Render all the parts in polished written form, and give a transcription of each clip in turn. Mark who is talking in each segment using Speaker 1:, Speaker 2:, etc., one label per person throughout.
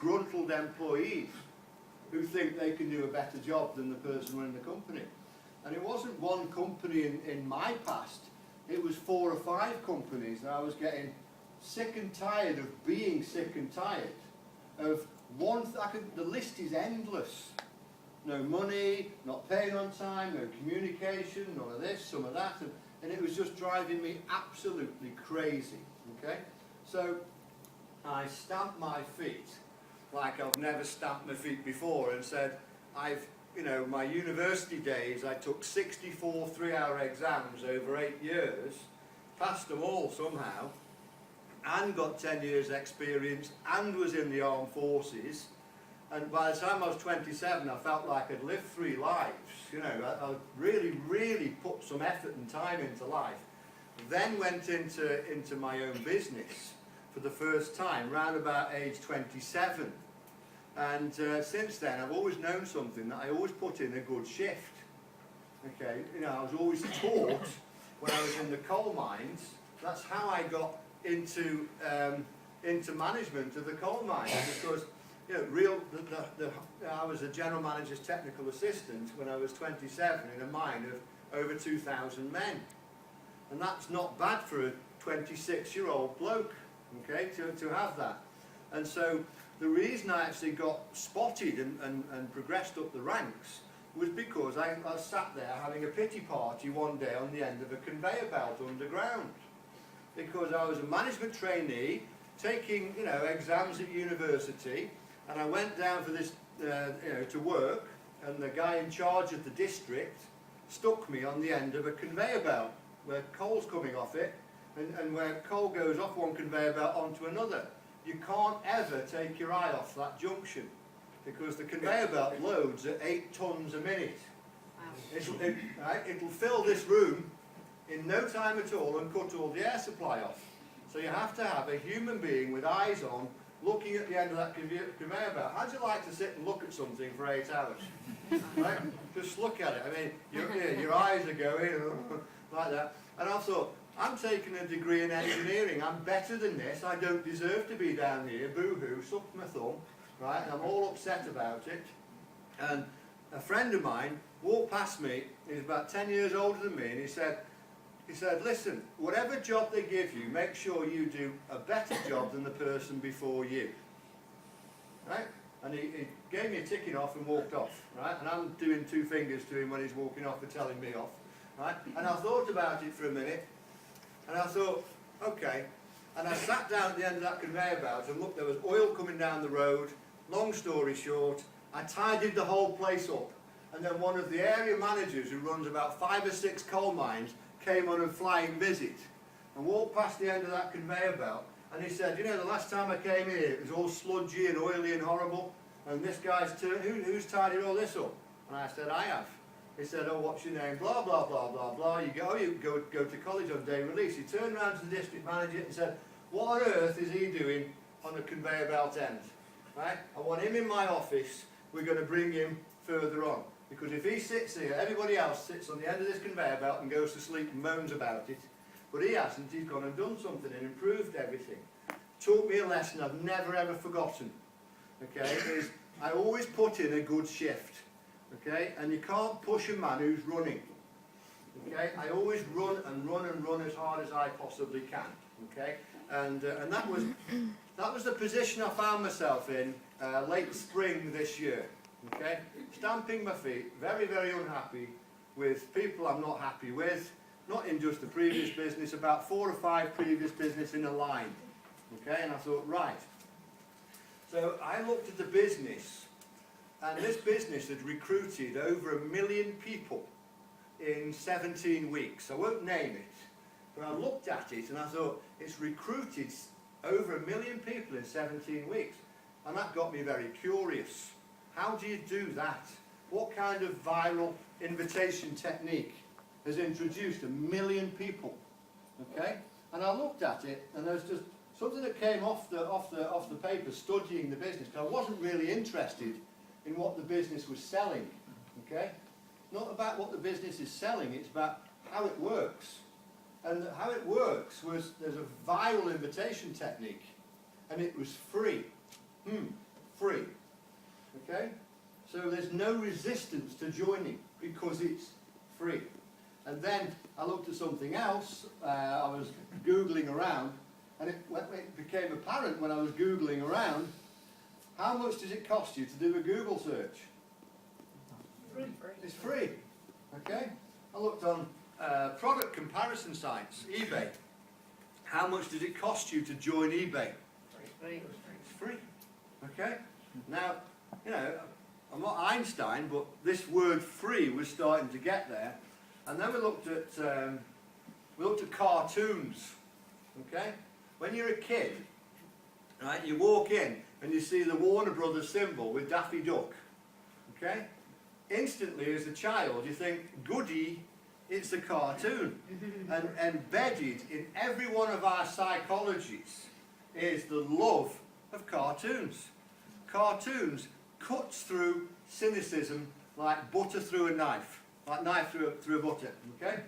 Speaker 1: disgruntled employees who think they can do a better job than the person running the company. And it wasn't one company in my past, it was 4 or 5 companies, and I was getting sick and tired of being sick and tired of the list is endless. No money, not paying on time, no communication, none of this, some of that, and it was just driving me absolutely crazy, okay? So I stamped my feet like I've never stamped my feet before and said, my university days, I took 64 3-hour exams over 8 years, passed them all somehow, and got 10 years experience, and was in the armed forces. And by the time I was 27, I felt like I'd lived 3 lives. I really, really put some effort and time into life. Then went into my own business for the first time, round about age 27. And since then, I've always known something, that I always put in a good shift. Okay, I was always taught when I was in the coal mines. That's how I got into management of the coal mines, because I was a general manager's technical assistant when I was 27 in a mine of over 2,000 men, and that's not bad for a 26-year-old bloke, okay, to have that. And so the reason I actually got spotted and progressed up the ranks was because I sat there having a pity party one day on the end of a conveyor belt underground, because I was a management trainee taking exams at university. And I went down for this, to work, and the guy in charge of the district stuck me on the end of a conveyor belt where coal's coming off it, and where coal goes off one conveyor belt onto another. You can't ever take your eye off that junction, because the conveyor belt loads at 8 tons a minute. Wow. It'll fill this room in no time at all and cut all the air supply off. So you have to have a human being with eyes on, looking at the end of that conveyor belt. How'd you like to sit and look at something for 8 hours? Right? Just look at it. I mean, your eyes are going like that. And I thought, I'm taking a degree in engineering. I'm better than this. I don't deserve to be down here. Boo-hoo, sucked my thumb. Right? And I'm all upset about it. And a friend of mine walked past me. He's about 10 years older than me, and he said, listen, whatever job they give you, make sure you do a better job than the person before you. Right? And he gave me a ticking off and walked off. Right? And I'm doing 2 fingers to him when he's walking off and telling me off. Right? And I thought about it for a minute, and I thought, okay. And I sat down at the end of that conveyor belt and looked, there was oil coming down the road. Long story short, I tidied the whole place up. And then one of the area managers, who runs about 5 or 6 coal mines, came on a flying visit and walked past the end of that conveyor belt, and he said, the last time I came here it was all sludgy and oily and horrible, and this guy's who's tidied all this up? And I said, I have. He said, oh, what's your name? Blah, blah, blah, blah, blah. You go to college on day release. He turned around to the district manager and said, what on earth is he doing on a conveyor belt end? Right? I want him in my office. We're going to bring him further on. Because if he sits here, everybody else sits on the end of this conveyor belt and goes to sleep and moans about it. But he hasn't. He's gone and done something and improved everything. Taught me a lesson I've never ever forgotten. Okay, is I always put in a good shift. Okay, and you can't push a man who's running. Okay, I always run and run and run as hard as I possibly can. Okay, and that was the position I found myself in late spring this year. Okay, stamping my feet, very, very unhappy with people I'm not happy with, not in just the previous business, about 4 or 5 previous business in a line. Okay, and I thought, right. So I looked at the business, and this business had recruited over 1 million people in 17 weeks. I won't name it, but I looked at it and I thought, it's recruited over 1 million people in 17 weeks. And that got me very curious. How do you do that? What kind of viral invitation technique has introduced 1 million people? Okay? And I looked at it, and there was just something that came off the paper studying the business, because I wasn't really interested in what the business was selling. Okay? Not about what the business is selling, it's about how it works. And how it works was, there's a viral invitation technique, and it was free. free. Okay? So there's no resistance to joining because it's free. And then I looked at something else. I was Googling around, and it became apparent when I was Googling around, how much does it cost you to do a Google search?
Speaker 2: Free.
Speaker 1: It's free. Okay? I looked on product comparison sites, eBay. How much does it cost you to join eBay?
Speaker 2: Free.
Speaker 1: It's free. Okay? Now, you know, I'm not Einstein, but this word free was starting to get there. And then we looked at cartoons. Okay? When you're a kid, right, you walk in and you see the Warner Brothers symbol with Daffy Duck. Okay? Instantly, as a child, you think, goody, it's a cartoon. And embedded in every one of our psychologies is the love of cartoons. Cartoons cuts through cynicism like butter through a knife. Like knife through a butter, okay?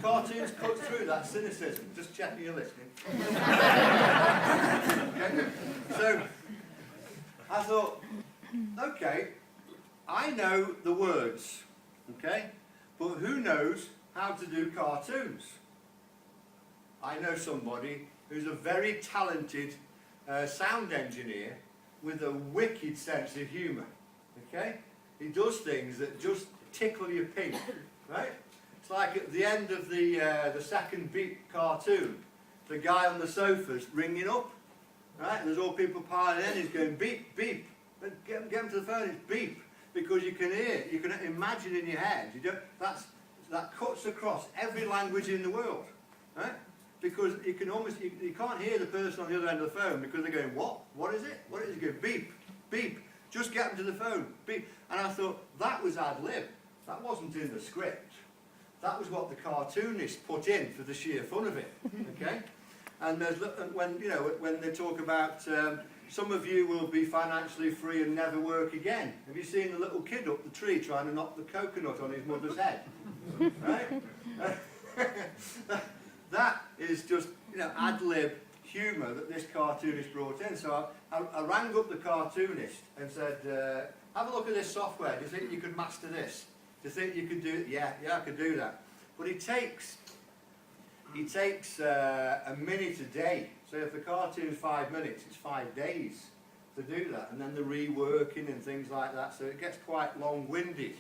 Speaker 1: Cartoons cut through that cynicism. Just checking you're listening. Okay? So, I thought, okay, I know the words, okay? But who knows how to do cartoons? I know somebody who's a very talented sound engineer with a wicked sense of humour, okay? He does things that just tickle your pink, right? It's like at the end of the second Beep cartoon, the guy on the sofa's ringing up, right? And there's all people piling in, he's going beep, beep. Get him to the phone, it's beep. Because you can hear, you can imagine in your head, that cuts across every language in the world, right? Because you can almost, you can't hear the person on the other end of the phone because they're going, what? What is it? What is it? You go, beep, beep. Just get them to the phone, beep. And I thought, that was ad-lib. That wasn't in the script. That was what the cartoonist put in for the sheer fun of it, okay? And there's, when, you know, when they talk about, some of you will be financially free and never work again. Have you seen the little kid up the tree trying to knock the coconut on his mother's head? Right? That is just, you know, ad-lib humour that this cartoonist brought in. So I rang up the cartoonist and said, have a look at this software. Do you think you could master this? Do you think you could do it? Yeah, I could do that. But it takes a minute a day. So if the cartoon is 5 minutes, it's 5 days to do that. And then the reworking and things like that. So it gets quite long-winded.